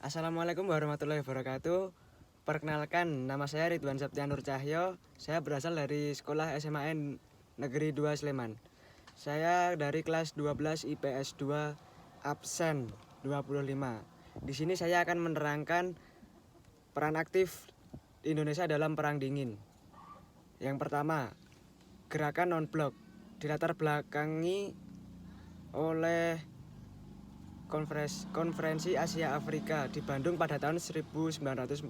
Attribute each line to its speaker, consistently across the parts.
Speaker 1: Assalamualaikum warahmatullahi wabarakatuh. Perkenalkan, nama saya Ridwan Septianur Cahyo. Saya berasal dari sekolah SMAN Negeri 2 Sleman. Saya dari kelas 12 IPS 2 absen 25. Di sini saya akan menerangkan peran aktif Indonesia dalam Perang Dingin. Yang pertama, gerakan non-blok dilatar belakangi oleh Konferensi Asia Afrika di Bandung pada tahun 1945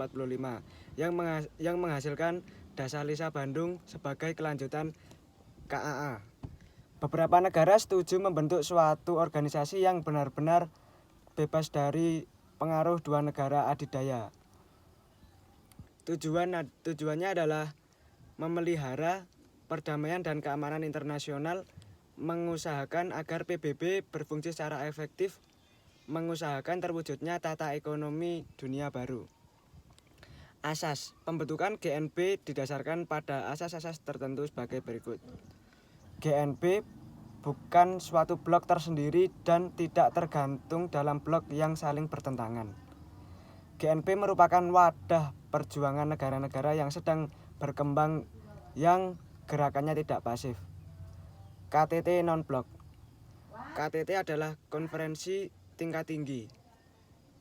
Speaker 1: yang menghasilkan Dasar Lisa Bandung sebagai kelanjutan KAA. Beberapa negara setuju membentuk suatu organisasi yang benar-benar bebas dari pengaruh dua negara adidaya. Tujuannya adalah memelihara perdamaian dan keamanan internasional, mengusahakan agar PBB berfungsi secara efektif, mengusahakan terwujudnya tata ekonomi dunia baru. Asas pembentukan GNB didasarkan pada asas-asas tertentu sebagai berikut. GNB bukan suatu blok tersendiri dan tidak tergantung dalam blok yang saling bertentangan. GNB merupakan wadah perjuangan negara-negara yang sedang berkembang yang gerakannya tidak pasif. KTT non-blok. KTT adalah konferensi tingkat tinggi.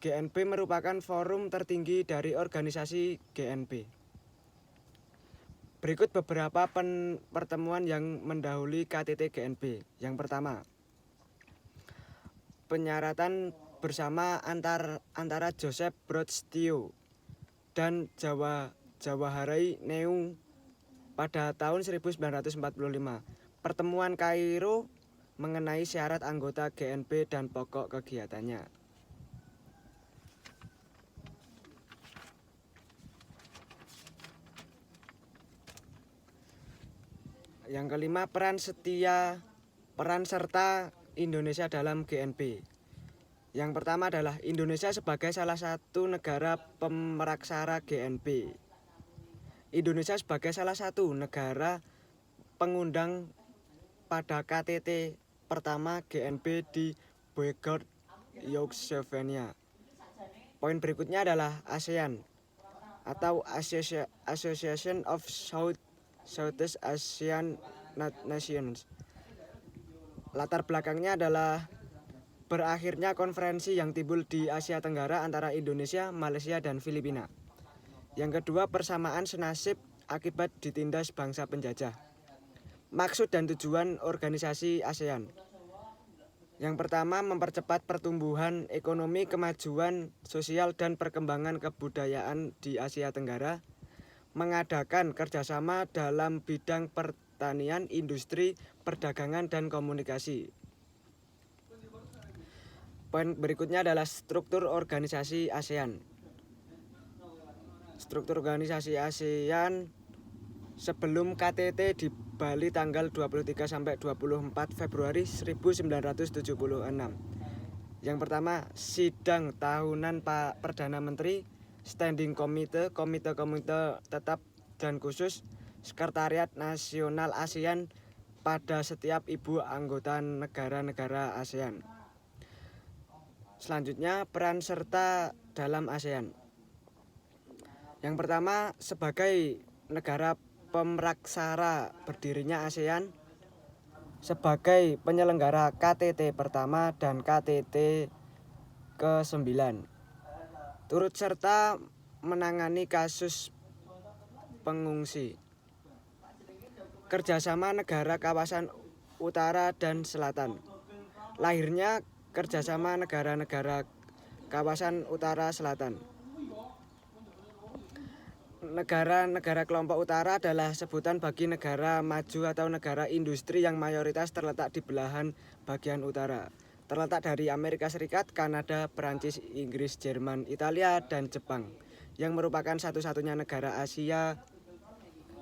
Speaker 1: GNB merupakan forum tertinggi dari organisasi GNB. Berikut beberapa pertemuan yang mendahului KTT GNB. Yang pertama, penyaratan bersama antara Joseph Broz Tio dan Jawaharlal Nehru pada tahun 1945. Pertemuan Kairo mengenai syarat anggota GNB dan pokok kegiatannya. Yang kelima, peran serta Indonesia dalam GNB. Yang pertama adalah Indonesia sebagai salah satu negara pemeraksara GNB. Indonesia sebagai salah satu negara pengundang pada KTT pertama GNB di Belgrade, Yugoslavia. Poin berikutnya adalah ASEAN atau Association of Southeast Asian Nations. Latar belakangnya adalah berakhirnya konferensi yang timbul di Asia Tenggara antara Indonesia, Malaysia, dan Filipina. Yang kedua, persamaan senasib akibat ditindas bangsa penjajah. Maksud dan tujuan organisasi ASEAN. Yang pertama, mempercepat pertumbuhan ekonomi, kemajuan sosial, dan perkembangan kebudayaan di Asia Tenggara. Mengadakan kerjasama dalam bidang pertanian, industri, perdagangan, dan komunikasi. Poin berikutnya adalah struktur organisasi ASEAN. Struktur organisasi ASEAN sebelum KTT di Bali tanggal 23 sampai 24 Februari 1976. Yang pertama, sidang tahunan Pak Perdana Menteri, standing komite, komite tetap dan khusus, sekretariat nasional ASEAN pada setiap ibu anggota negara-negara ASEAN. Selanjutnya, peran serta dalam ASEAN. Yang pertama, sebagai negara pemeraksara berdirinya ASEAN, sebagai penyelenggara KTT pertama dan KTT ke-9, turut serta menangani kasus pengungsi, kerjasama negara kawasan utara dan selatan. Lahirnya kerjasama negara-negara kawasan utara selatan. Negara-negara kelompok utara adalah sebutan bagi negara maju atau negara industri yang mayoritas terletak di belahan bagian utara. Terletak dari Amerika Serikat, Kanada, Perancis, Inggris, Jerman, Italia, dan Jepang, yang merupakan satu-satunya negara Asia.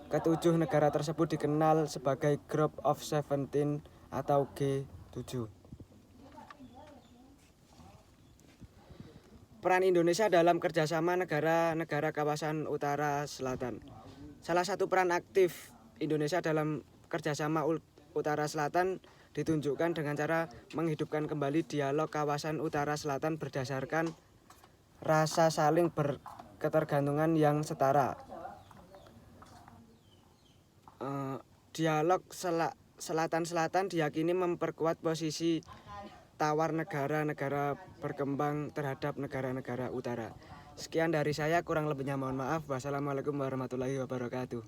Speaker 1: Ketujuh negara tersebut dikenal sebagai Group of 17 atau G7. Peran Indonesia dalam kerjasama negara-negara kawasan utara selatan. Salah satu peran aktif Indonesia dalam kerjasama utara selatan ditunjukkan dengan cara menghidupkan kembali dialog kawasan utara selatan berdasarkan rasa saling berketergantungan yang setara. Dialog Selatan-Selatan diyakini memperkuat posisi tawar negara-negara berkembang terhadap negara-negara utara. Sekian dari saya, kurang lebihnya mohon maaf. Wassalamualaikum warahmatullahi wabarakatuh.